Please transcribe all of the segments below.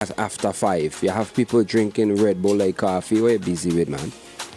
after 5. You have people drinking Red Bull like coffee. What you busy with, man?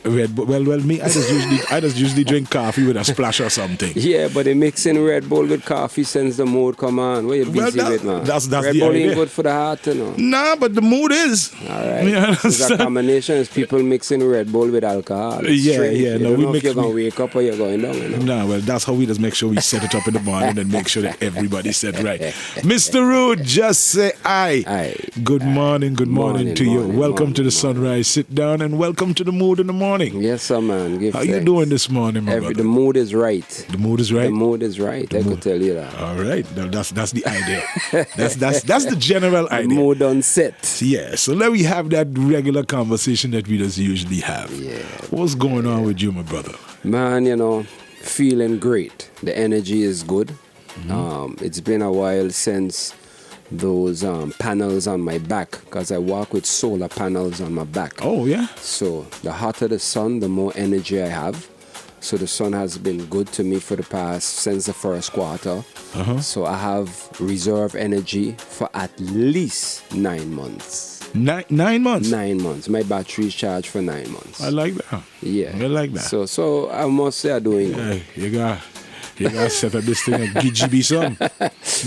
Red Bull. Well, me. I just usually drink coffee with a splash or something. Yeah, but they mixing Red Bull with coffee sends the mood. Come on, what you busy with, man? That's Red the Bull idea. ain't good for the heart, you know. Nah, but the mood is. All right. You It's a combination. It's people mixing Red Bull with alcohol. It's Yeah, strange. yeah. You No, don't we know if mix. you're gonna wake up or you're going down. You know? Nah, well, that's how we just make sure we set it up in the morning and make sure that everybody said right. Mr. Rude, just say aye. Aye. Good morning to you. Morning, Welcome to the morning. Sunrise Sit Down and welcome to the Mood in the Morning. Yes, sir, man. Give How you thanks. doing this morning, my brother? The mood is right. The mood is right. The mood is right. I could tell you that. All right, now that's the idea. that's the general The idea. mood on set. Yeah, so let me have that regular conversation that we just usually have. Yeah. What's going on with you, my brother? Man, you know, feeling great. The energy is good. It's been a while since those panels on my back, because I walk with solar panels on my back. Oh, yeah? So the hotter the sun, the more energy I have. So the sun has been good to me since the first quarter. So I have reserve energy for at least 9 months. 9 months? 9 months. My battery is charged for 9 months. I like that. Yeah. I like that. So I must say I'm doing good. Hey, you got to set up this thing and give GB some.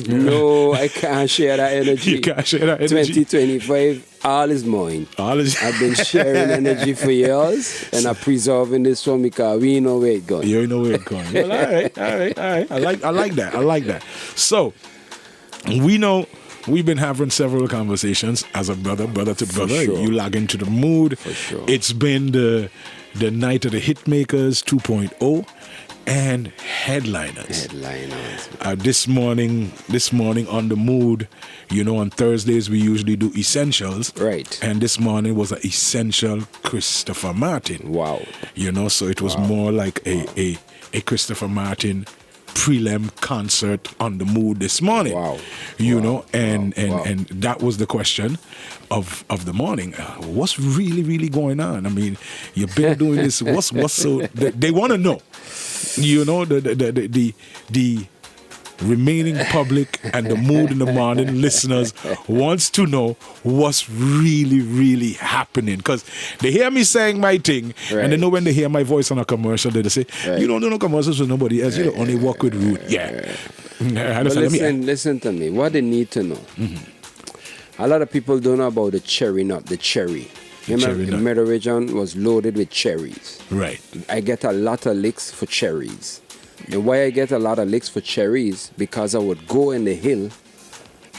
No, I can't share that energy. You can't share that energy. 2025, all is mine. I've been sharing energy for years, and I'm preserving this one because we know where it's going. You know where it's going. Well, all right. I like that. So, we know we've been having several conversations as a brother to brother. sure. You log into the mood. For sure. It's been the night of the Hitmakers 2.0 and headliners. This morning on the mood, you know, on Thursdays we usually do essentials. Right. And this morning was an essential Christopher Martin. Wow. You know, so it was more like a Christopher Martin prelim concert on the mood this morning. Wow. You know, and that was the question of the morning. What's really going on? I mean, you've been doing this. What's so? They want to know. You know, the remaining public and the mood in the morning listeners wants to know what's really happening, because they hear me saying my thing, and they know when they hear my voice on a commercial, they say, you don't do no commercials with nobody else, you only work with Rude. But listen to me, what they need to know. A lot of people don't know about the cherry nut, the cherry. Remember, the Middle region was loaded with cherries. Right. I get a lot of licks for cherries. And why I get a lot of licks for cherries, because I would go in the hill,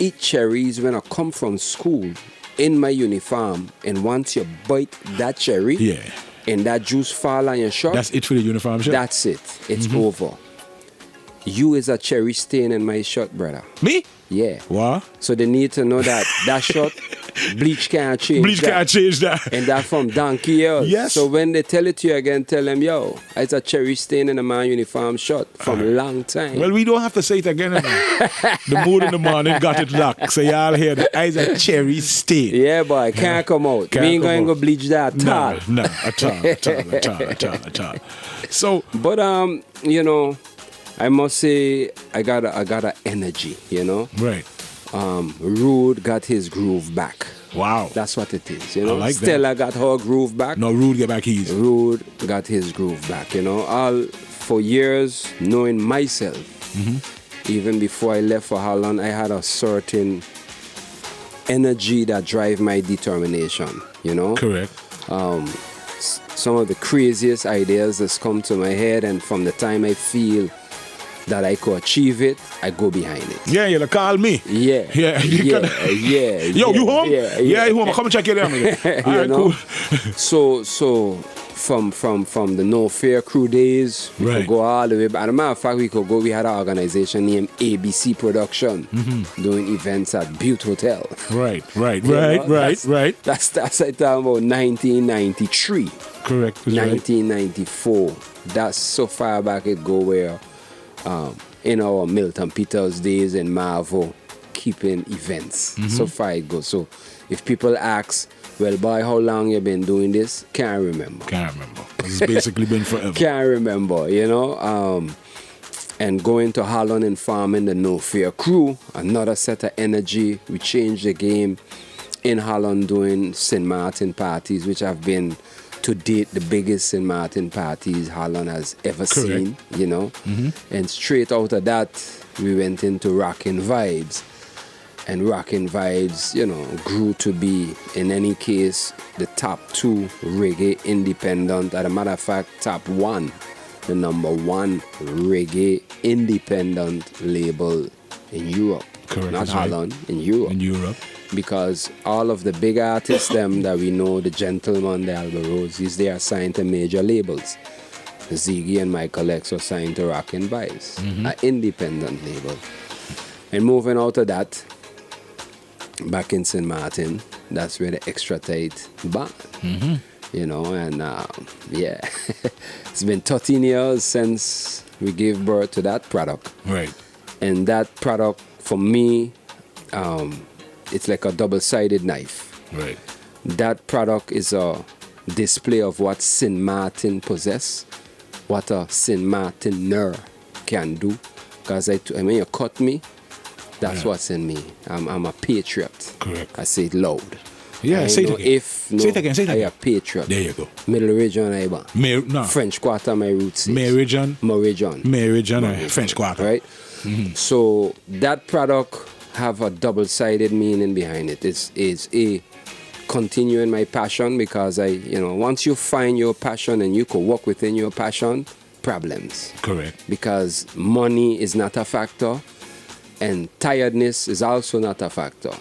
eat cherries when I come from school in my uniform, and once you bite that cherry, and that juice fall on your shirt, that's it for the uniform shirt? That's it. It's over. You is a cherry stain in my shirt, brother. Me? Yeah. What? So they need to know that shirt, bleach can't change Bleach that. can't change that. And that from donkey years. Yes. So when they tell it to you again, tell them, yo, it's a cherry stain in a man uniform shirt from a long time. Well, we don't have to say it again. The mood in the morning got it locked. So y'all hear the eyes a cherry stain. Yeah, boy, can't come out. Can't We ain't come going to out. go bleach that at all. No, at all. So, but you know, I must say I got a energy, you know. Right. Rude got his groove back. Wow. That's what it is, you know. I like Stella got her groove back. No, Rude get back his. Rude got his groove back, you know. All for years knowing myself, even before I left for Holland, I had a certain energy that drive my determination, you know. Correct. Some of the craziest ideas that's come to my head, and from the time I feel that I could achieve it, I go behind it. Yeah, you'll call me. Yeah. Yeah. Yo, you home? Yeah, you home. Come and check it out. All right, know? cool. So from the No Fear crew days, we could go all the way back. As a matter of fact, we had an organization named ABC Production doing events at Butte Hotel. Right. That's I talking about 1993. Correct. 1994. That's so far back it go, where in our Milton Peters days in Marvo, keeping events. So far it goes. So if people ask, well, boy, how long you been doing this? Can't remember. It's basically been forever. Can't remember, you know. And going to Holland and farming the No Fear crew, another set of energy. We changed the game. in Holland doing St.Maarten parties, which have been to date the biggest St.Maarten parties Holland has ever seen, you know. And straight out of that, we went into Rockin' Vibes. And Rockin' Vibes, you know, grew to be, in any case, the top 2 reggae independent. As a matter of fact, top 1, the number 1 reggae independent label in Europe. Correct. Not Holland, in Europe. In Europe. Because all of the big artists them that we know, the Gentleman, the Alvarozes, they are signed to major labels. Ziggy and Michael X are signed to Rockin' Vibes, an independent label. And moving out of that, back in St.Maarten, that's where the Extra Tight band, you know, and yeah, it's been 13 years since we gave birth to that product. Right. And that product, for me, it's like a double-sided knife. Right. That product is a display of what St.Maarten possess, what a St.Maartener can do. Because I mean, you cut me, that's what's in me. I'm a patriot. Correct. I say it loud. Yeah, say it again. Say it again. I a patriot. There you go. Middle region, I ba. No. French Quarter, my roots is. Meridian, French Quarter. Right? So that product have a double-sided meaning behind it. It's a continuing my passion, because once you find your passion and you can work within your passion, problems. Correct. Because money is not a factor, and tiredness is also not a factor.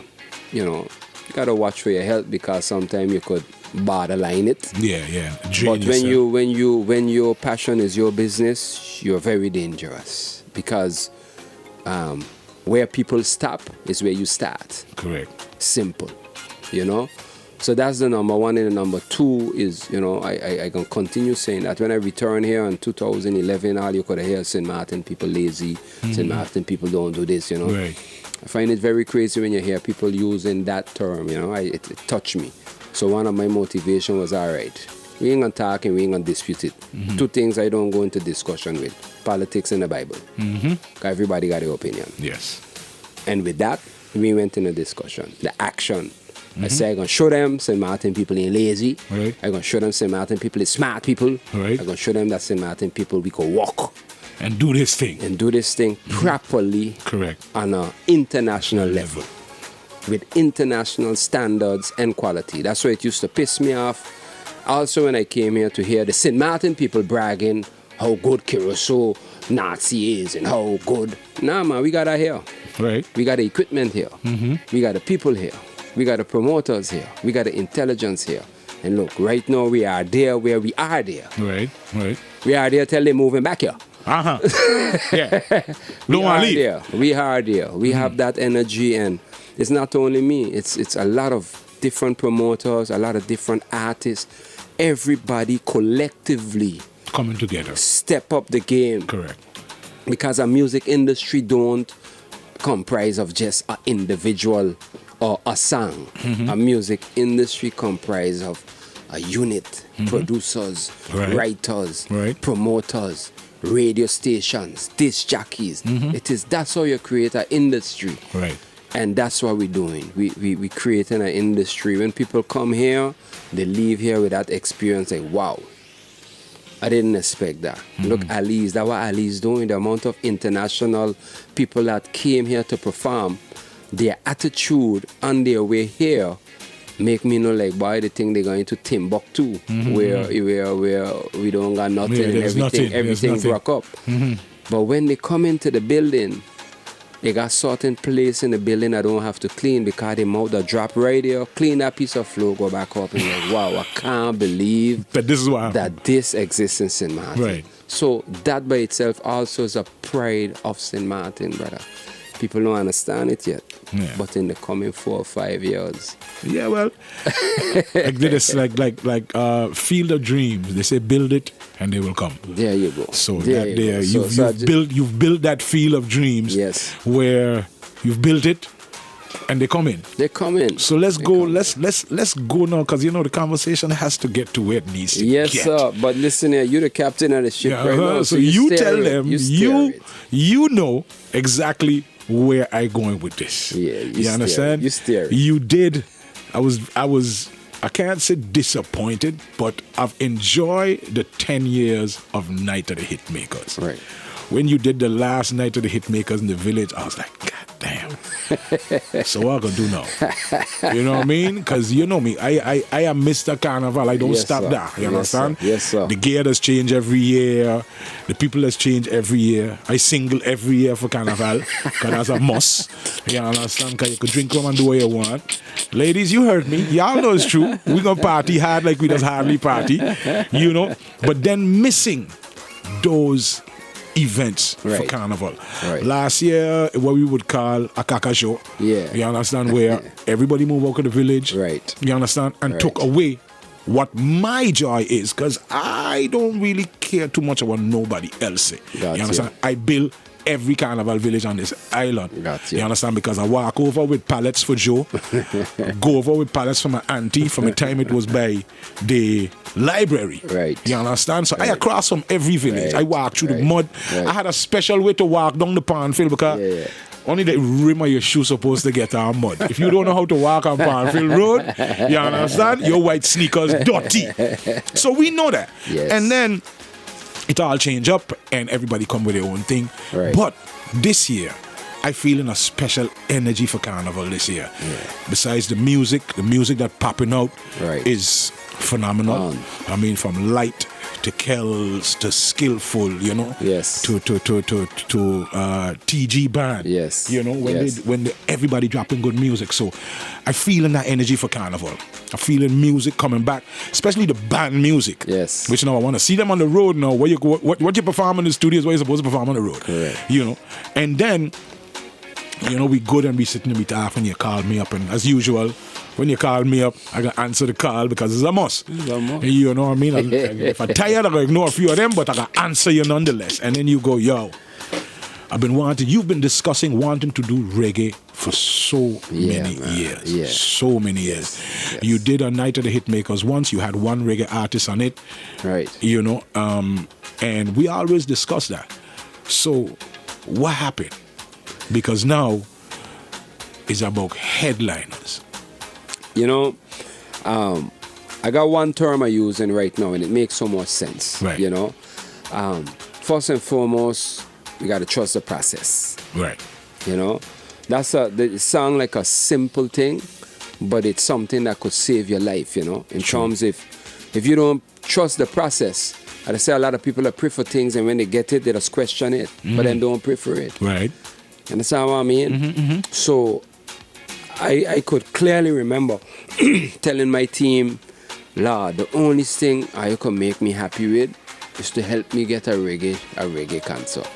You gotta watch for your health, because sometimes you could borderline it. Yeah. But when your passion is your business, you're very dangerous, because where people stop is where you start. Correct. Simple. So that's the number one. And the number two is, I can continue saying that when I return here in 2011, all you could hear St.Maarten people lazy, St.Maarten people don't do this, Right. I find it very crazy when you hear people using that term, it touched me. So one of my motivation was, all right, we ain't gonna talk and we ain't gonna dispute it. Two things I don't go into discussion with: politics and the Bible. Because everybody got their opinion. Yes. And with that, we went in a discussion. The action. I say I'm gonna show them St.Maarten people ain't lazy. Right. I'm gonna show them St.Maarten people is smart people. Right. I'm gonna show them that St.Maarten people we can walk and do this thing. and do this thing properly. Correct. On an international level, with international standards and quality. That's why it used to piss me off. Also, when I came here to hear the St.Maarten people bragging how good Curacao Nazi is and how good. Nah, man, we got that here. Right. We got the equipment here. We got the people here. We got the promoters here. We got the intelligence here. And look, right now we are there where we are there. Right. We are there till they're moving back here. Yeah. Don't want to leave. There. We are there. We have that energy, and it's not only me. It's a lot of different promoters, a lot of different artists. Everybody collectively Coming together. step up the game. Correct. Because a music industry don't comprise of just an individual or a song. A music industry comprise of a unit, producers, writers, promoters, radio stations, disc jockeys. That's how you create an industry. Right. And that's what we're doing. We creating an industry. When people come here, they leave here with that experience like, wow, I didn't expect that. Look, Ali's, that's what Ali's doing. The amount of international people that came here to perform, their attitude on their way here make me know like, boy, they think they're going to Timbuktu, where we don't got nothing and everything broke up. But when they come into the building, they got certain place in the building I don't have to clean, because they mouth the drop right there, clean that piece of floor, go back up, and like, wow, I can't believe But this is what that this exists in St.Maarten. Right. So that by itself also is a pride of St.Maarten, brother. People don't understand it yet. Yeah. But in the coming 4 or 5 years. Yeah, well, like this, like Field of Dreams. They say, build it and they will come. There you go. So there that you there, go. you've built that Field of Dreams. Yes. Where you've built it and they come in. They come in. So let's go. Let's go now, because the conversation has to get to where it needs to yes, get. sir. But listen here, you're the captain of the ship right now. So you steer tell it. them you know exactly where I going with this. Yeah, you understand? You steer it. You did I can't say disappointed, but I've enjoyed the 10 years of Night of the Hitmakers. Right. When you did the last Night of the Hitmakers in the village, I was like, God damn. So what I gonna do now? You know what I mean? Because you know me, I am Mr. Carnival. I don't Yes, stop sir. there. You Yes, understand? sir. Yes, sir. The gear does change every year. The people has changed every year. I single every year for Carnival because that's a must. You understand? Because you could drink rum and do what you want. Ladies, you heard me. Y'all know it's true. We gonna party hard like we just hardly party. You know? But then missing those events for Right. Carnival. Right. Last year, what we would call a kaka show. Yeah. You understand? Where everybody moved out of the village. Right. You understand? And Right. took away what my joy is, because I don't really care too much about nobody else. Gotcha. You understand? I build every Carnival village on this island. Gotcha. You understand? Because I walk over with pallets for Joe, go over with pallets for my auntie from the time it was by the library. Right. You understand? So I across from every village. Right. I walk through the Right. mud. Right. I had a special way to walk down the Pondfield because Yeah. only the rim of your shoe supposed to get on mud. If you don't know how to walk on Pondfield Road, you understand? Your white sneakers dirty. So we know that. Yes. And then it all change up and everybody come with their own thing. Right. But this year, I feel in a special energy for Carnival this year. Besides the music that popping out Right. is phenomenal. I mean, from light to Kells to skillful, you know. Yes. To TG band. Yes. You know, when everybody dropping good music. So I feel in that energy for Carnival. I feel in music coming back, especially the band music. Yes. Which now I want to see them on the road now. Where you go, what you perform in the studio is what you're supposed to perform on the road. Correct. You know. And then, you know, we good and we sitting and we talk when you call me up, and as usual, when you call me up, I can answer the call because it's a must. It's a must. You know what I mean? If I'm tired, I can ignore a few of them, but I can answer you nonetheless. And then you go, yo, you've been discussing wanting to do reggae for so many man. years. Yeah. So many years. Yes. You did a Night of the Hitmakers once, you had one reggae artist on it. Right. You know, and we always discuss that. So what happened? Because now it's about headliners. You know, I got one term I'm using right now, and it makes so much sense. Right. You know, first and foremost, we got to trust the process. Right. You know, it sounds like a simple thing, but it's something that could save your life. You know, in terms if you don't trust the process, I say a lot of people pray for things, and when they get it, they just question it, but then don't pray for it. Right. You understand what I mean? So I could clearly remember telling my team, Lord, the only thing you can make me happy with is to help me get a reggae concert.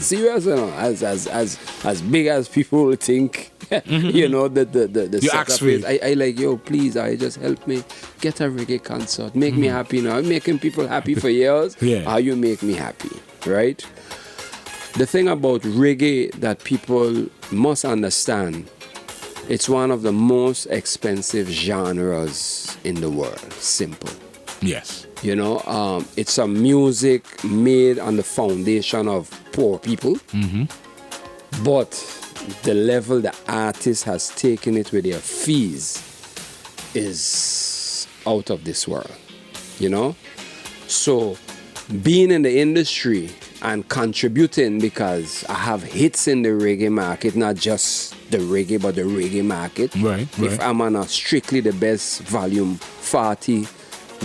Serious, you know, as big as people think, you know, the You setup ask for is. it. I like, yo, please, just help me get a reggae concert. Make me happy now. I'm making people happy for years. Yeah. How you make me happy, right? The thing about reggae that people must understand, it's one of the most expensive genres in the world. Simple. Yes. You know, it's a music made on the foundation of poor people. But the level the artist has taken it with their fees is out of this world. You know? So, being in the industry and contributing, because I have hits in the reggae market, not just the reggae, but the reggae market. Right. If I'm on a Strictly the Best Volume 40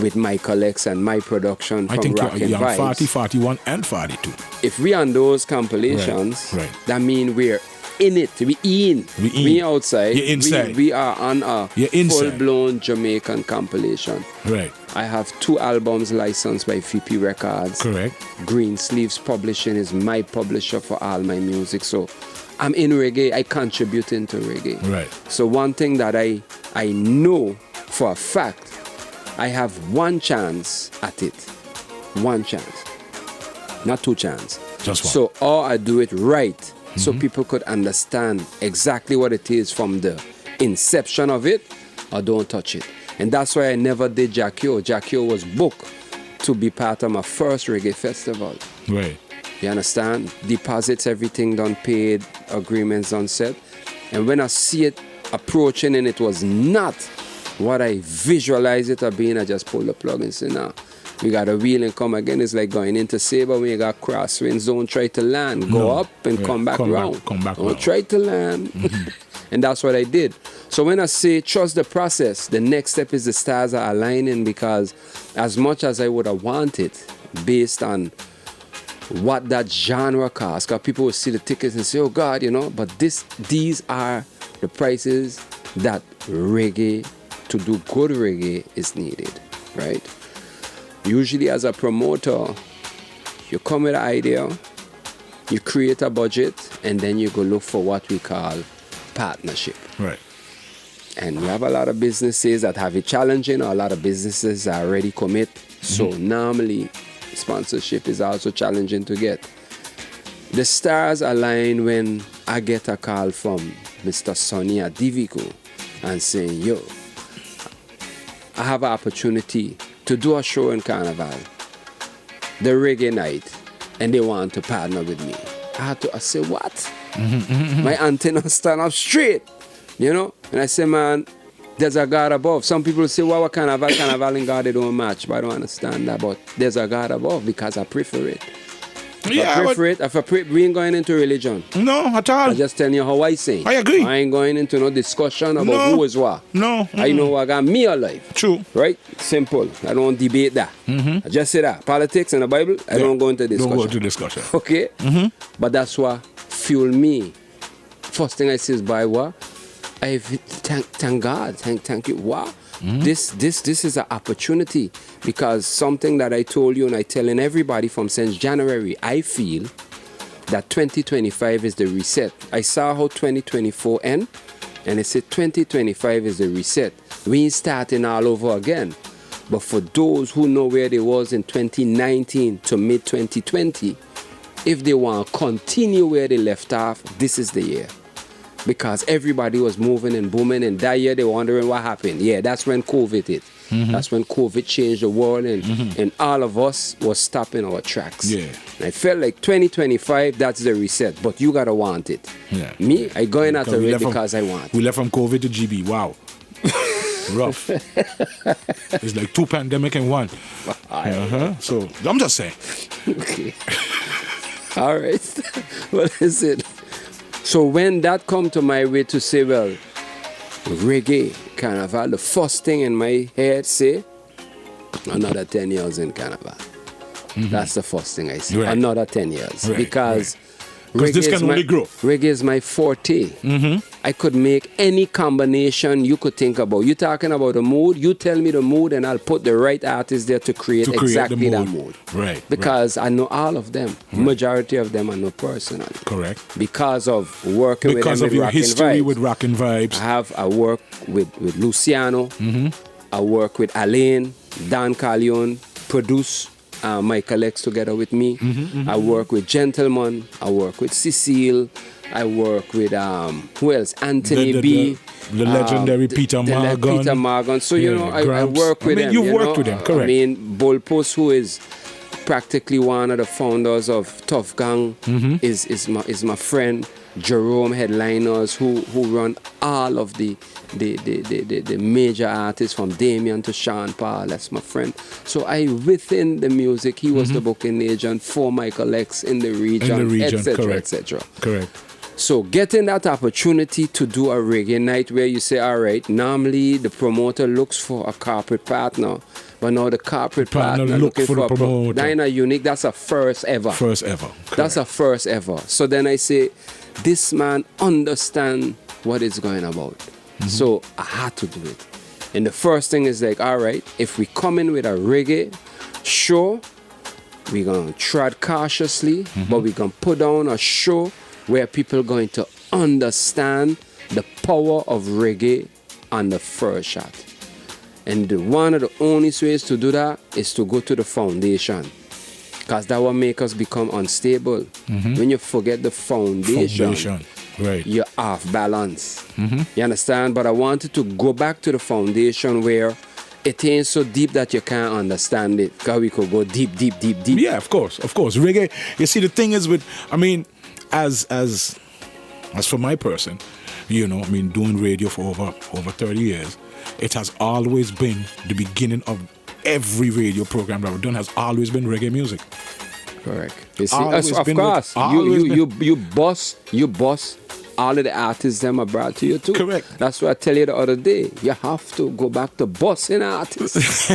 with Michael X and my production I from think Rock and you're on Vibes. 40, 41, and 42. If we on those compilations, Right. that mean we're in it. We in. We outside. You're inside. We are on a You're inside. full-blown Jamaican compilation. Right. I have 2 albums licensed by VP Records. Correct. Green Sleeves Publishing is my publisher for all my music. So I'm in reggae. I contribute into reggae. Right. So one thing that I know for a fact, I have one chance at it. One chance. Not 2 chances. Just one. So or I do it right so people could understand exactly what it is from the inception of it, or don't touch it. And that's why I never did Jackio. Jackio was booked to be part of my first reggae festival. Right. You understand? Deposits, everything done paid, agreements done set. And when I see it approaching and it was not what I visualize it as being, I just pull the plug and say, nah, we got a wheel and come again. It's like going into Sabre when you got crosswinds. Don't try to land. Go up and come back round. Don't try to land. And that's what I did. So when I say trust the process, the next step is the stars are aligning, because as much as I would have wanted, based on what that genre costs, because people will see the tickets and say, oh God, but these are the prices that reggae, to do good reggae, is needed, right? Usually as a promoter, you come with an idea, you create a budget, and then you go look for what we call partnership. Right. And we have a lot of businesses that have it challenging, or a lot of businesses that already commit. So normally, sponsorship is also challenging to get. The stars align when I get a call from Mr. Sonny at Divico and saying, yo, I have an opportunity to do a show in Carnival, the reggae night, and they want to partner with me. I say, what? My antenna stand up straight, And I say, man, there's a God above. Some people say, well, Carnival and God, they don't match. But I don't understand that. But there's a God above, because I prefer it. We ain't going into religion. No, at all. I'm just telling you how I say. I agree. I ain't going into no discussion about who is what. No. I know what got me alive. True. Right? Simple. I don't debate that. I just say that. Politics and the Bible, I don't go into discussion. Don't go into discussion. Okay? But that's what fuel me. First thing I say is, by what? I thank God. Thank you. Wow. This is an opportunity, because something that I told you and I telling everybody from since January, I feel that 2025 is the reset. I saw how 2024 end, and I said 2025 is the reset. We ain't starting all over again. But for those who know where they was in 2019 to mid 2020, if they want to continue where they left off, this is the year. Because everybody was moving and booming, and that year they were wondering what happened. Yeah, that's when COVID hit. That's when COVID changed the world, and all of us was stopping our tracks. Yeah. And I felt like 2025, that's the reset, but you gotta want it. Yeah. Me, I going at it because I want. We left from COVID to GB. Wow. Rough. It's like 2 pandemic in one. So I'm just saying. Okay. All right. Well, listen. So when that come to my way to say, well, reggae, Carnival, the first thing in my head say, another 10 years in Carnival. That's the first thing I say. Right. Another 10 years. Right. Because this can only grow. Reggae is my forte. I could make any combination you could think about. You talking about the mood, you tell me the mood, and I'll put the right artist there to create exactly that mood. Right. Because I know all of them. Majority of them I know personally. Correct. Because of working with them. Because of your history with Rockin' Vibes. I work with Luciano. I work with Alain, Dan Callion, produce Michael X together with me. I work with Gentleman. I work with Cecile. I work with who else? Anthony B. The legendary Peter Morgan. Peter Morgan. So I work with them. You worked with them, correct? I mean, Bullpost, who is practically one of the founders of Tough Gang, is my friend. Jerome Headliners, who run all of the major artists from Damien to Sean Paul. That's my friend. So within the music, he was the booking agent for Michael X in the region, etc., etc. Correct. So getting that opportunity to do a reggae night where you say, all right, normally the promoter looks for a corporate partner, but now the corporate partner looking for a promoter. That ain't a unique. That's a first ever. First ever. Correct. That's a first ever. So then I say, this man understand what it's going about. So I had to do it. And the first thing is like, all right, if we come in with a reggae show, we're going to tread cautiously, but we're going to put down a show where people are going to understand the power of reggae on the first shot. And one of the only ways to do that is to go to the foundation. Because that will make us become unstable. When you forget the foundation. Right. You're off balance. You understand? But I wanted to go back to the foundation where it ain't so deep that you can't understand it. Because we could go deep. Yeah, of course. Reggae, you see, the thing is with, I mean, as for my person, doing radio for over 30 years, it has always been the beginning of every radio program that we've done has always been reggae music. Correct. You see, Always of been course, always you boss all of the artists them are brought to you too. Correct. That's what I tell you the other day. You have to go back to bossing artists.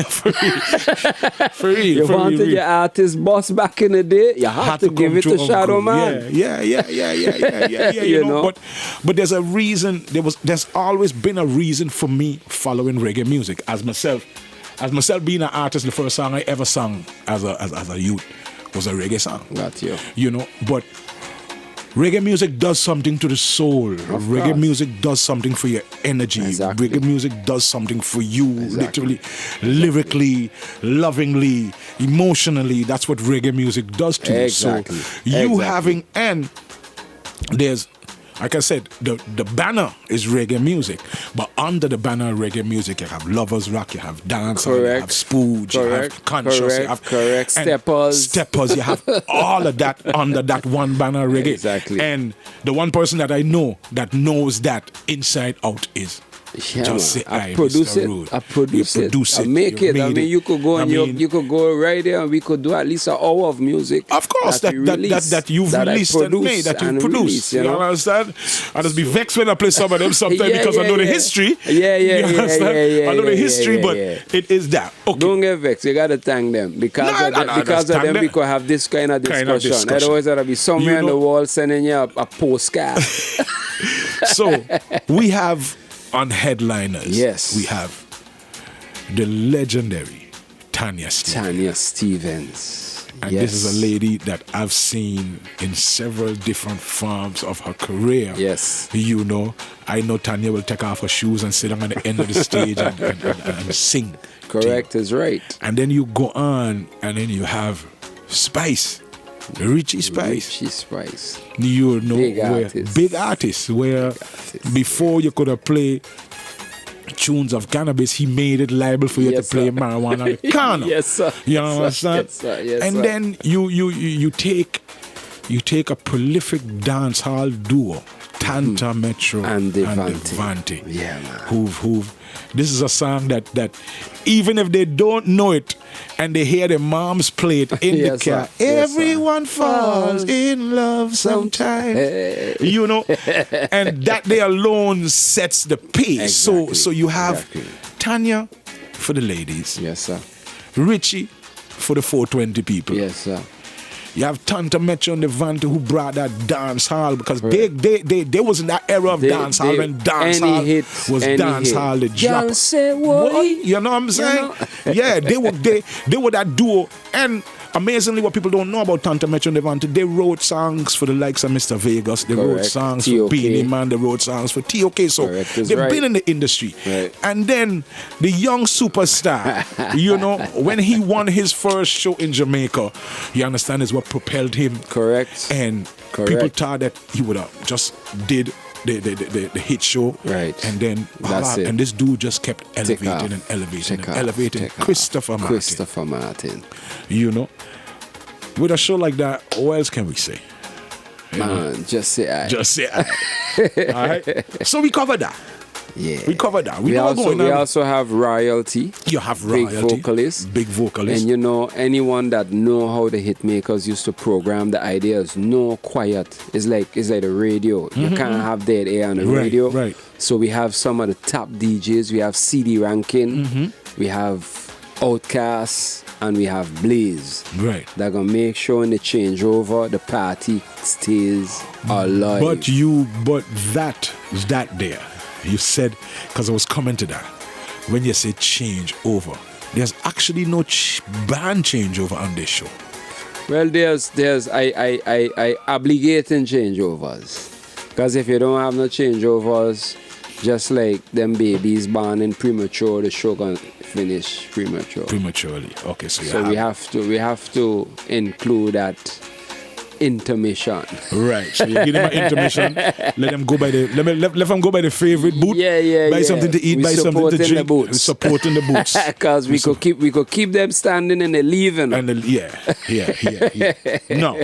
For real. You wanted your artist boss back in the day, you have to give it to Shadow Man. Yeah. you know? But there's a reason. There's always been a reason for me following reggae music as myself being an artist. The first song I ever sang as a youth was a reggae song. Got you. You know, but reggae music does something to the soul. Reggae music does something for your energy. Exactly. Reggae music does something for you, literally, lyrically, lovingly, emotionally. That's what reggae music does to you. So having, and there's, like I said, the banner is reggae music, but under the banner of reggae music, you have lovers rock, you have dance, you have spooge, you have conscious, you have steppers, you have all of that under that one banner of reggae. Exactly. And the one person that I know that knows that inside out is just say, I produce it. I produce it. I make it. I mean, you could go and you could go right there, and we could do at least an hour of music. Of course, that you've released and made, that you produced. You understand? I just be vexed when I play some of them sometimes because I know the history. Yeah. I know the history, but it is that. Okay. Don't get vexed. You gotta thank them because of them. We could have this kind of discussion. Otherwise, there'll be somewhere on the wall sending you a postcard. So we have. On headliners, we have the legendary Tanya Stevens. And this is a lady that I've seen in several different forms of her career. Yes. You know, I know Tanya will take off her shoes and sit down at the end of the stage and sing. Correct is right. And then you go on and then you have Spice. Richie Spice. You know, big artists where before you could have played tunes of cannabis, he made it liable for you to play marijuana on the corner. Yes, sir. You understand? Yes, sir. Yes, and sir. then you take a prolific dance hall duo, Tanta Metro and Devante. Yeah, man. This is a song that even if they don't know it and they hear their moms play it in the car, everyone falls in love sometime. You know, and that day alone sets the pace. Exactly. So you have Tanya for the ladies. Yes, sir. Richie for the 420 people. Yes, sir. You have Tanta Metro and Devante who brought that dance hall because they was in that era of dance hall when dance hall was dance hall. The drop. You know what I'm saying? Yeah, they were that duo. And amazingly, what people don't know about Tanta Metro and Devante, they wrote songs for the likes of Mr. Vegas. They wrote songs for Beanie Man. They wrote songs for TOK. So they've been in the industry. Right. And then the young superstar, you know, when he won his first show in Jamaica, you understand, is what propelled him. Correct. And people thought that he would have just did the hit show, right? And then and this dude just kept elevating Christopher Martin. You know, with a show like that, what else can we say? Man, just say I. All right. So we covered that. Yeah, we covered that. We also have royalty. You have royalty. Big vocalist. And you know, anyone that know how the hit makers used to program the ideas, no quiet. It's like the radio. You can't have dead air on the radio. Right. So we have some of the top DJs. We have CD Rankin. We have Outkast. And we have Blaze. Right. They're going to make sure in the changeover, the party stays alive. But that there. You said, because I was coming to that, when you say change over, there's actually no band changeover on this show. Well, there's I obligating changeovers, because if you don't have no changeovers, just like them babies born in premature, the show gonna finish prematurely. Okay, so we have to include that intermission. Right. So you give them an intermission. Let them go by the favorite boot. Yeah. Buy something to eat. Buy something to drink. We're supporting the boots. Because we could keep them standing and they leaving. Yeah. No.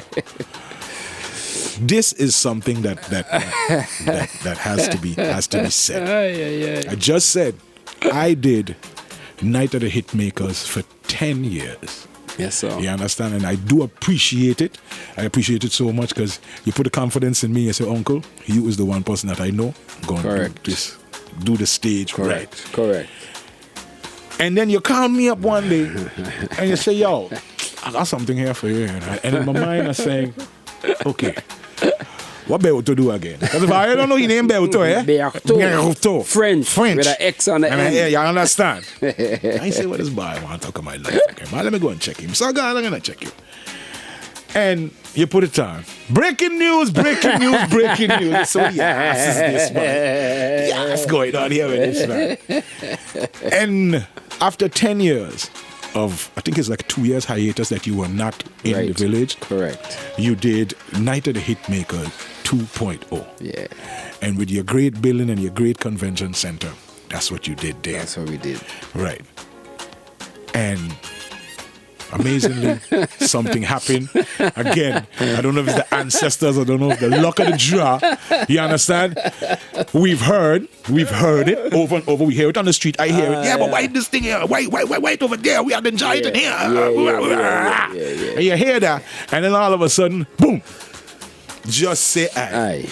This is something that has to be said. Yeah. I just said I did Night of the Hitmakers for 10 years. Yes, sir. You understand? And I do appreciate it. I appreciate it so much because you put the confidence in me and say, Uncle, you is the one person that I know going to do the stage right. Correct. And then you call me up one day and you say, yo, I got something here for you. And in my mind I'm saying, okay, what Berto do again? Because if I don't know your name, Berto, eh? Berto. French. With an X on the end. Yeah, you understand? I say, what this boy want to talk about my life? Okay, man, let me go and check him. So I'm going to check you. And you put it on. Breaking news. So yes, is this man? Yes, going on here with this man. And after 10 years of, I think it's like 2 years hiatus that you were not in the village. Correct. You did Night of the Hitmakers 2.0. Yeah. And with your great building and your great convention center, that's what you did there. That's what we did. Right. And amazingly, something happened. Again, I don't know if it's the ancestors, I don't know if the luck of the draw. You understand? We've heard it over and over. We hear it on the street. I hear it. Yeah, but why this thing here? Why over there? We are enjoying it here. And you hear that, and then all of a sudden, boom! Just say aye.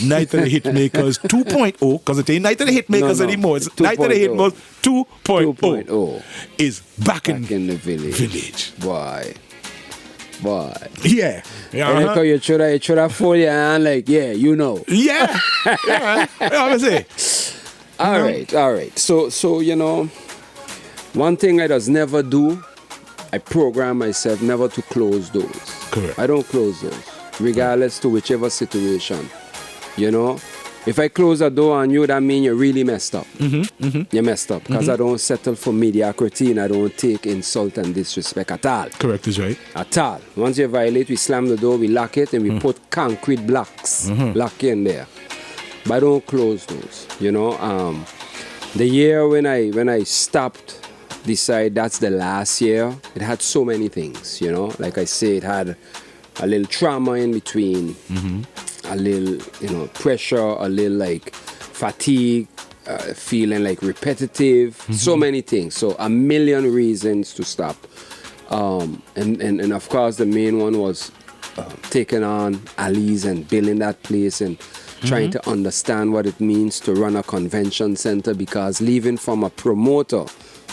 Night of the Hitmakers 2.0, because it ain't Night of the Hitmakers anymore. It's Night of the Hitmakers 2.0 is back in the village. Boy. Yeah. And because you should have fold your hand like, yeah, you know. Yeah. I say. All right. So, you know, one thing I does never do, I program myself never to close doors. Correct. I don't close doors, regardless to whichever situation. You know, if I close a door on you, that means you really messed up. You messed up because I don't settle for mediocrity and I don't take insult and disrespect at all. Correct is right. At all. Once you violate, we slam the door, we lock it, and we put concrete blocks lock in there. But I don't close doors. You know, the year when I stopped, decide that's the last year. It had so many things. You know, like I say, it had a little trauma in between. A little, you know, pressure, a little like fatigue, feeling like repetitive, so many things. So a million reasons to stop. And of course the main one was taking on Ali's and building that place and trying to understand what it means to run a convention center, because leaving from a promoter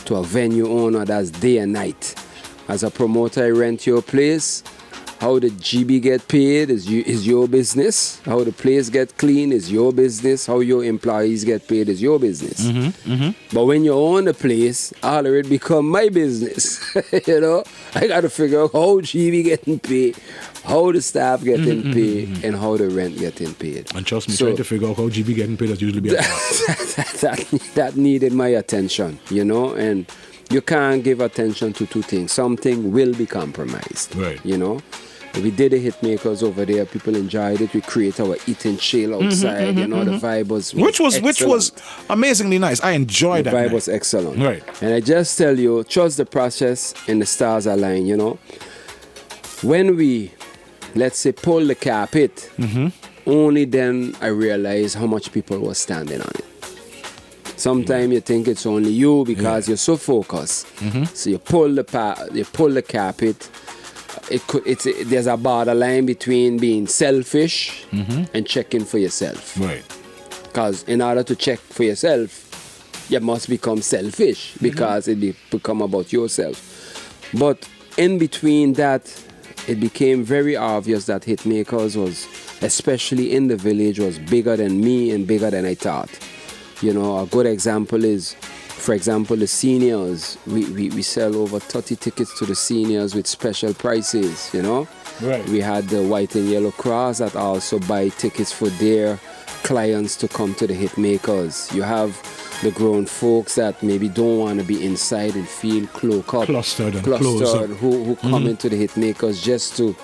to a venue owner, that's day and night. As a promoter, I rent your place. How the GB get paid is your business. How the place get clean is your business. How your employees get paid is your business. But when you own the place, all of it become my business. You know, I got to figure out how GB getting paid, how the staff getting paid, and how the rent getting paid. And trust me, trying to figure out how GB getting paid is usually be a that needed my attention, you know, and you can't give attention to two things. Something will be compromised, right? You know. We did the Hitmakers over there. People enjoyed it. We create our eating chill outside. You know, the vibe was which was amazingly nice. I enjoyed that. The vibe night. was excellent. Right. And I just tell you, trust the process and the stars align. You know, when we, let's say, pull the carpet, only then I realized how much people were standing on it. Sometimes you think it's only you because you're so focused. So you pull the carpet. There's a borderline between being selfish and checking for yourself. Right. Because in order to check for yourself, you must become selfish because it become about yourself. But in between that, it became very obvious that Hitmakers was, especially in the village, was bigger than me and bigger than I thought. You know, a good example is, for example, the seniors. We sell over 30 tickets to the seniors with special prices, you know. Right. We had the White and Yellow Cross that also buy tickets for their clients to come to the Hitmakers. You have the grown folks that maybe don't want to be inside and feel clustered who come into the Hitmakers just to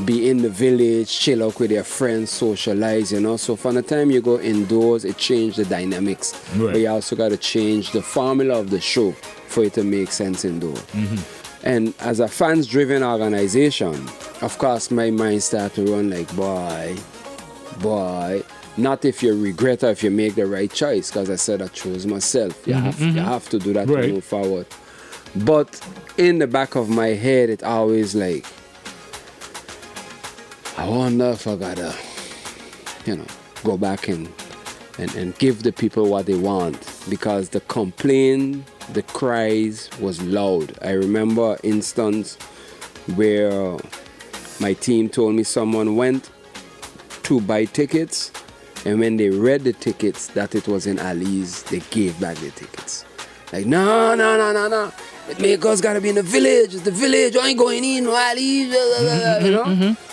be in the village, chill out with their friends, socialize, you know. So from the time you go indoors, it changed the dynamics. Right. But you also got to change the formula of the show for it to make sense indoors. And as a fans-driven organization, of course, my mind started to run like, boy, Not if you regret or if you make the right choice, because I said I chose myself. You have to do that to move forward. But in the back of my head, it always like, I wonder if I gotta, go back and give the people what they want, because the complaint, the cries was loud. I remember an instance where my team told me someone went to buy tickets, and when they read the tickets that it was in Ali's, they gave back the tickets. Like, no. The makers gotta be in the village. It's the village. I ain't going in, no Ali.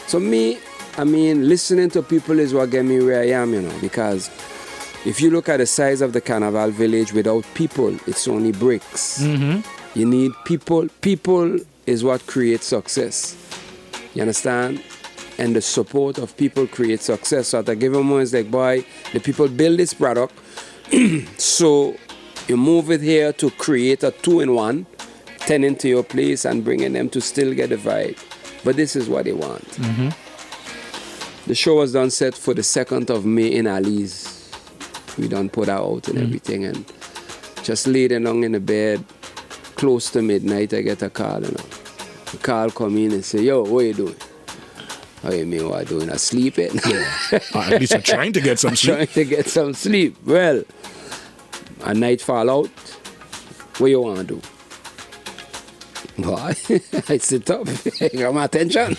So listening to people is what get me where I am, because if you look at the size of the Carnival village, without people, it's only bricks. You need people. People is what creates success. You understand? And the support of people creates success. So at a given moment, it's like, boy, the people build this product. So you move it here to create a 2-in-1, tending to your place and bringing them to still get the vibe. But this is what they want. The show was done set for the 2nd of May in Ali's. We done put out and everything, and just laid along in the bed, close to midnight, I get a call. The call come in and say, yo, what you doing? Oh, you mean what I doing? I sleeping? At least I'm trying to get some sleep. Trying to get some sleep. Well, a night fall out. What you want to do? Boy, I sit up. I got my attention.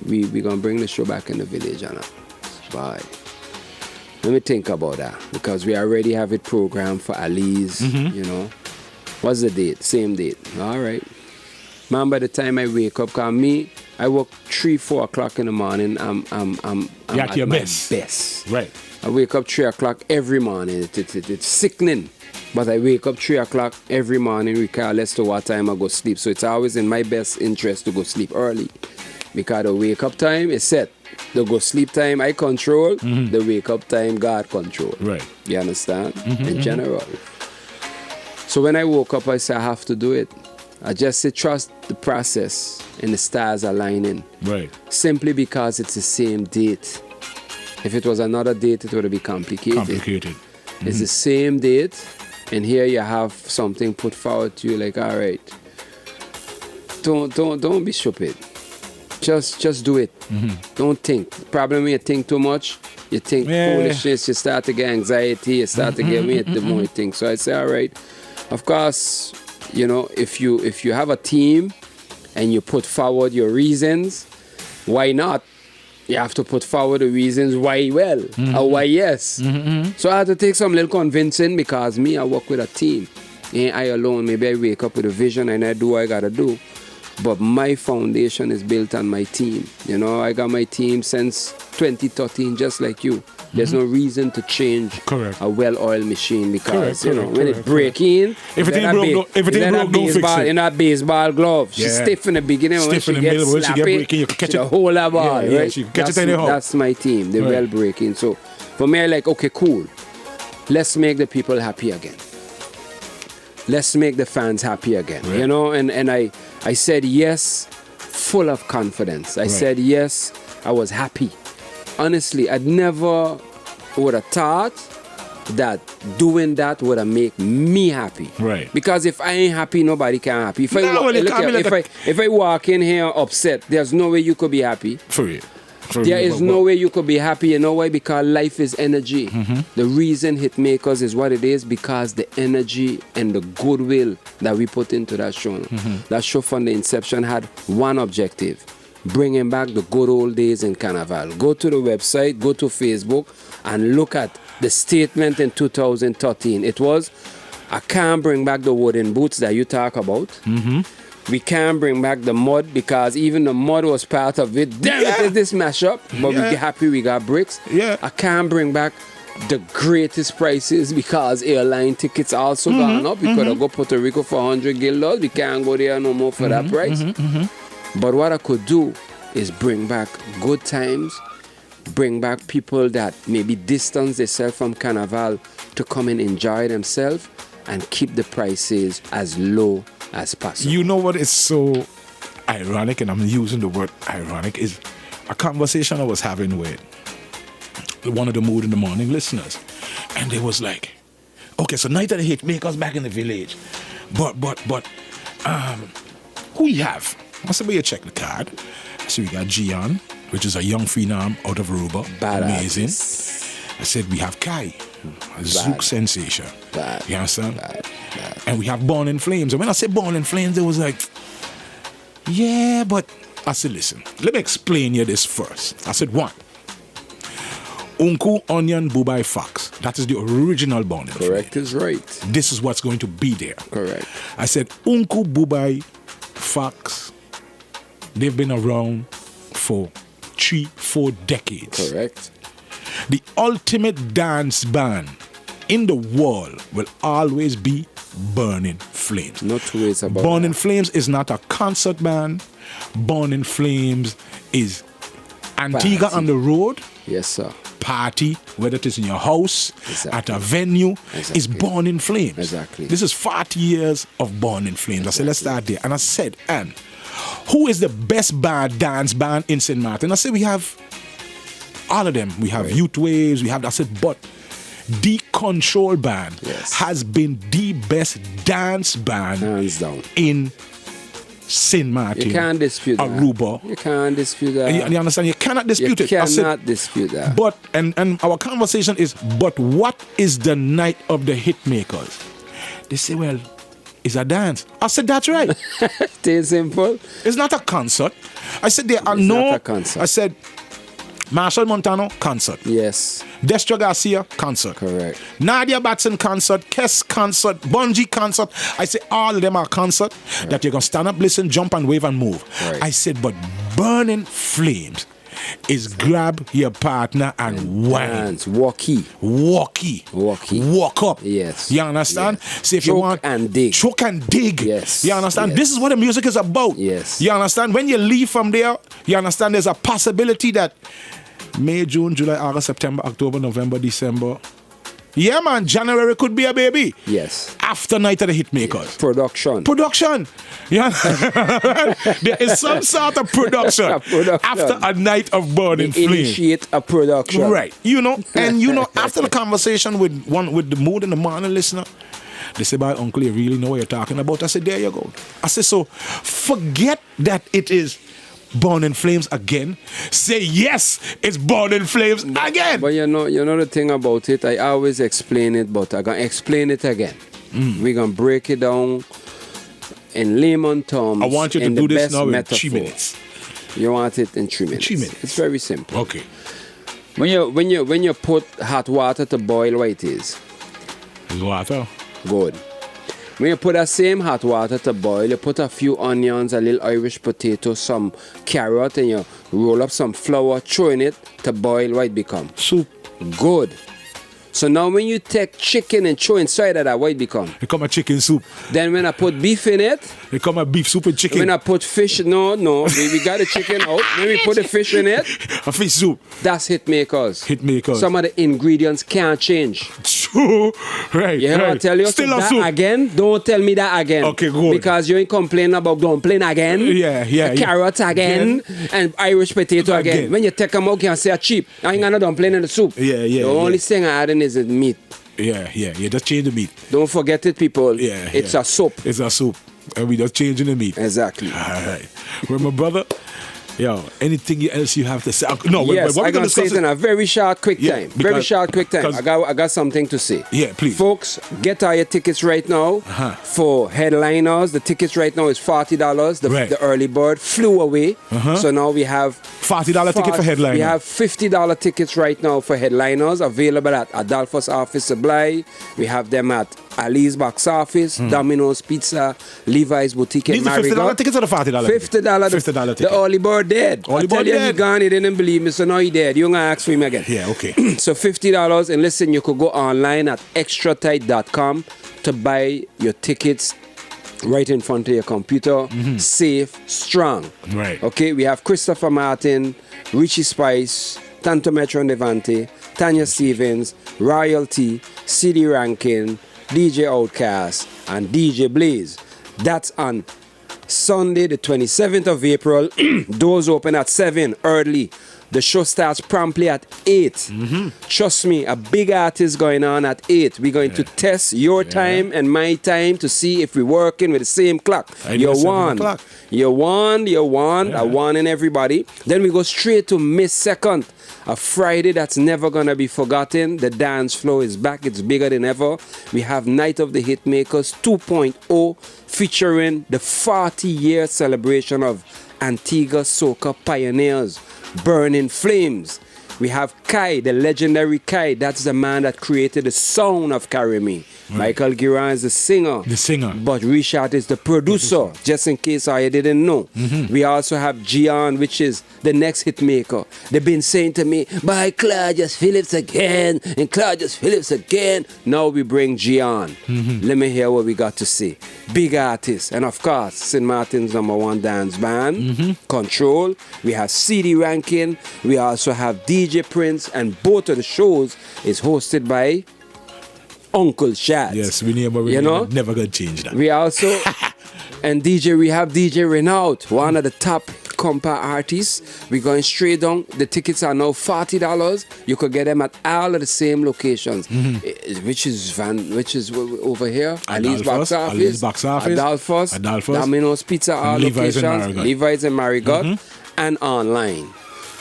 We gonna bring the show back in the village, Anna. Bye. Let me think about that, because we already have it programmed for Ali's. What's the date? Same date. All right. Man, by the time I wake up, cause I work 3-4 o'clock in the morning. I'm at your best. Right. I wake up 3 o'clock every morning. It's sickening. But I wake up 3 o'clock every morning regardless to what time I go sleep. So it's always in my best interest to go sleep early, because the wake up time is set. The go sleep time I control. The wake up time God control. Right. You understand? In general. So when I woke up, I said I have to do it. I just say trust the process and the stars aligning. Right. Simply because it's the same date. If it was another date, it would be complicated. It's the same date, and here you have something put forward to you like, all right, don't be stupid. Just do it. Don't think. Problem when you think too much, you think foolishness, you start to get anxiety, you start to get weight the more you think. So I say, all right, of course, if you have a team and you put forward your reasons, why not? You have to put forward the reasons why or why yes. So I had to take some little convincing, because I work with a team. Ain't I alone. Maybe I wake up with a vision and I do what I gotta do. But my foundation is built on my team. I got my team since 2013, just like you. There's no reason to change a well-oiled machine, because when it break in, if it ain't broke, don't fix it. In that baseball glove, she's stiff in the beginning, when she gets slappy, you can catch it. Hold that ball, right? She can catch it anyhow. That's my team. They're well breaking. So for me, I like, okay, cool. Let's make the people happy again. Let's make the fans happy again. Right. And I said yes, full of confidence. I said yes, I was happy. Honestly, I'd never would have thought that doing that would have make me happy. Right. Because if I ain't happy, nobody can happy. If I walk in here upset, there's no way you could be happy. For real. There is no way you could be happy. You know why? Because life is energy. The reason Hitmakers is what it is, because the energy and the goodwill that we put into that show. That show from the inception had one objective: bringing back the good old days in Carnival. Go to the website, go to Facebook, and look at the statement in 2013. It was, I can't bring back the wooden boots that you talk about. We can't bring back the mud, because even the mud was part of it. Damn it, is this mashup? But we're happy we got bricks. I can't bring back the greatest prices, because airline tickets also gone up. We could have go Puerto Rico for $100 We can't go there no more for that price. But what I could do is bring back good times, bring back people that maybe distance themselves from Carnival to come and enjoy themselves, and keep the prices as low as possible. You know what is so ironic, and I'm using the word ironic, is a conversation I was having with one of the Mood in the Morning listeners, and they was like, okay, so Night of the Hitmakers back in the village, but who you have? I said, well, you check the card. So we got Gian, which is a young phenom out of Aruba. Bad amazing. artist. I said, we have Kai, a Zouk sensation. Bad. You understand? Bad. And we have Born in Flames. And when I said Born in Flames, they was like, yeah, but I said, listen, let me explain you this first. I said, one, Unku, Onion, Bubai, Fox. That is the original Born in Flames. Correct is right. This is what's going to be there. Correct. I said, Unku, Bubai, Fox, they've been around for 3-4 decades. Correct. The ultimate dance band in the world will always be Burning Flames. No two ways about Burning that. Flames is not a concert band. Burning Flames is Antigua Party. on the road. Yes, sir. Party, whether it is in your house, Exactly. at a venue, Exactly. is Born in Flames. Exactly. This is 40 years of Born in Flames. I said, let's start there. And I said, and who is the best dance band in St.Maarten? I said, we have all of them. We have Youth Waves, we have, I said, but the Control Band has been the best dance band Hands down. in St.Maarten. You can't dispute that. Aruba. You can't dispute that. You understand? You cannot dispute You it. I said, cannot dispute that. but and our conversation is, but what is the Night of the Hitmakers? They say, well, it's a dance. I said, that's right. Stay simple. It's not a concert. I said, there are It's no. not a concert. I said, Marshall Montano, concert. Yes. Destro Garcia, concert. Correct. Nadia Batson, concert. Kes, concert. Bungie, concert. I say all of them are concert that you're going to stand up, listen, jump and wave and move. Right. I said, but Burning Flames is grab your partner and wine. Dance. Walkie. Walkie. Walk up. Yes. You understand? Yes. See if you Choke want and dig. Choke and dig. Yes. You understand? Yes. This is what the music is about. Yes. You understand? When you leave from there, you understand there's a possibility that May, June, July, August, September, October, November, December. Yeah, man, January could be a baby. Yes. After Night of the Hitmakers. Production. Yeah. There is some sort of production, after a night of Burning Flames. Initiate a production. Right. You know, and you know, after the conversation with the Mood in the Morning listener, they say, "Boy, uncle, you really know what you're talking about?" I said, there you go. I said, so forget that it is Born in Flames again. Say yes, it's Born in Flames again. But you know the thing about it, I always explain it, but I'm going to explain it again. We're going to break it down in layman terms. I want you to in do the this best now in metaphor. 3 minutes. You want it in 3 minutes. 3 minutes. It's very simple. Okay. When you put hot water to boil, what it is? It's water. Good. When you put that same hot water to boil, you put a few onions, a little Irish potato, some carrot, and you roll up some flour, throw in it to boil, what it become? Soup. Good. So now when you take chicken and throw inside of that, what it become? It come a chicken soup. Then when I put beef in it, It come a beef soup and chicken. when I put fish, we got the chicken out. When we put the fish in it, A fish soup. that's Hitmakers. Hitmakers. Some of the ingredients can't change. True. Right. You hear what I right. tell you? Still So a that soup. again, don't tell me that again. Okay, good. Because you ain't complaining about dumpling again. Yeah. Carrots again. And Irish potato again. When you take them out, you can say a cheap. I ain't got no dumpling in the soup. Yeah. The only thing I adding is the meat. Yeah. Just change the meat. Don't forget it, people. Yeah. It's a soup. It's a soup. And we just changing the meat. Exactly. All right. Well, my brother, anything else you have to say? No, Yes, what I'm going to say it in a very short, quick Yeah, time. because- Very short, quick time. because- I got something to say. Yeah, please. Folks, get all your tickets right now for headliners. The tickets right now is $40. Right. The early bird flew away. So now we have $40 ticket for headliner. We have $50 tickets right now for headliners available at Adolphus Office Supply. We have them at Ali's Box Office, Domino's Pizza, Levi's Boutique, and These are $50 Marigold. tickets or the $40 $50. $50 The ticket. early bird dead. Early I tell bird you, he dead. gone. He didn't believe me, so now he dead. You gonna ask for him again? Yeah, okay. So $50, and listen, you could go online at extratight.com to buy your tickets right in front of your computer. Safe, strong. Right. Okay, we have Christopher Martin, Richie Spice, Tanto Metro Devante, Tanya Stevens, Royalty, CD Rankin, DJ Outcast, and DJ Blaze. That's on Sunday, the 27th of April. Doors open at 7 early. The show starts promptly at 8. Trust me, a big artist going on at 8. We're going to test your time and my time to see if we're working with the same clock. You're one. You're one. I warning everybody. Then we go straight to May 2nd. A Friday that's never going to be forgotten. The dance floor is back. It's bigger than ever. We have Night of the Hitmakers 2.0 featuring the 40-year celebration of Antigua Soca pioneers, Burning Flames. We have Kai, the legendary Kai. That's the man that created the sound of Carry Me. Michael Giran is the singer. But Richard is the producer, just in case I didn't know. We also have Gian, which is the next hit maker. They've been saying to me, buy Claudius Phillips again, and Claudius Phillips again. Now we bring Gian. Let me hear what we got to say. Big artist. And of course, St.Maarten's #1 dance band, Control. We have CD Rankin. We also have DJ Prince. And both of the shows is hosted by Uncle Shad. Yes, we never gonna change that. We also and we have DJ Renault, one of the top compa artists. We're going straight down. The tickets are now $40. You could get them at all of the same locations, which is over here. Ali's Box Office, Adolphus, Domino's Pizza, all Levi's locations, Levi's and Marigot, and online.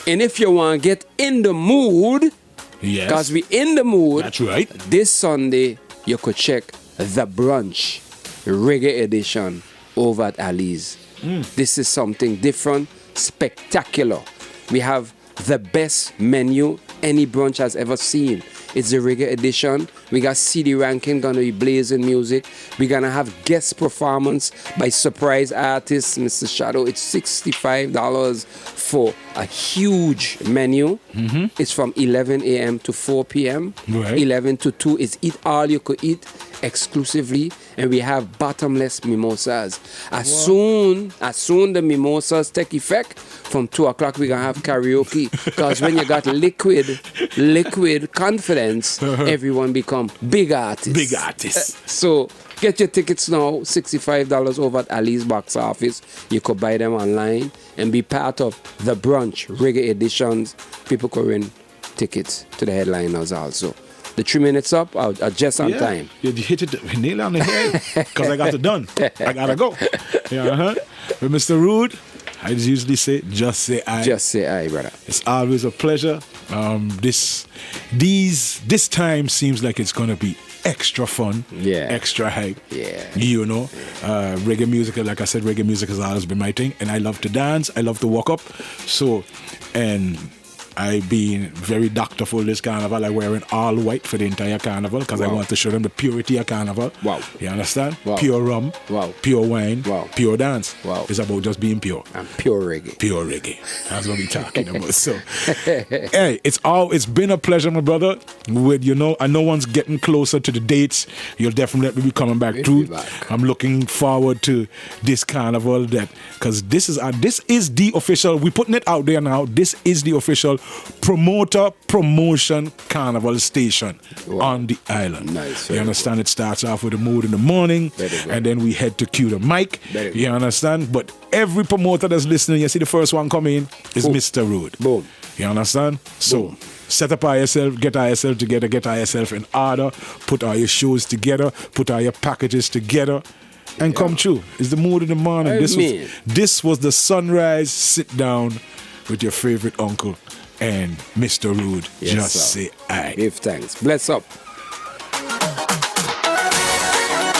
And if you want to get in the mood, because we in the mood. That's right. This Sunday, you could check The Brunch Reggae Edition over at Ali's. This is something different, spectacular. We have the best menu any brunch has ever seen. It's the Reggae Edition. We got CD Rankin gonna be blazing music. We're gonna have guest performance by surprise artist Mr. Shadow. It's $65 for a huge menu. It's from 11 a.m. to 4 p.m. 11 to 2 is eat all you could eat exclusively, and we have bottomless mimosas. As soon the mimosas take effect, from 2 o'clock we're gonna have karaoke. Because when you got liquid confidence, everyone become big artists. So get your tickets now, $65 over at Ali's Box Office. You could buy them online and be part of the Brunch Reggae Editions. People could win tickets to the headliners also. The 3 minutes up, I'll just on time. You hit it nail on the head because I got it done. I gotta go. But Mr. Rude, I usually say, just say aye. Just say aye, brother. It's always a pleasure. This time seems like it's gonna be extra fun, extra hype. Reggae music, like I said, reggae music has always been my thing, and I love to dance. I love to walk up. So, and I've been very doctorful this carnival. I'm wearing all white for the entire carnival because I want to show them the purity of carnival. Wow. You understand? Wow. Pure rum, pure wine, pure dance. Wow. It's about just being pure. And pure reggae. Pure reggae. That's what we're talking about. So, hey, it's been a pleasure, my brother. I know one's getting closer to the dates. You'll definitely be coming back through. I'm looking forward to this carnival because this is the official. We're putting it out there now. This is the official promotion carnival station on the island. Nice. You understand? It starts off with a mood in the morning, and then we head to cue the mic. You understand? But every promoter that's listening, you see the first one coming in is Mr. Rude. Boom. You understand? So set up yourself, get yourself together, get yourself in order, put all your shows together, put all your packages together, and come true. It's the mood in the morning. This was the sunrise sit down with your favorite uncle and Mr. Rude. Just say aye. Give thanks. Bless up.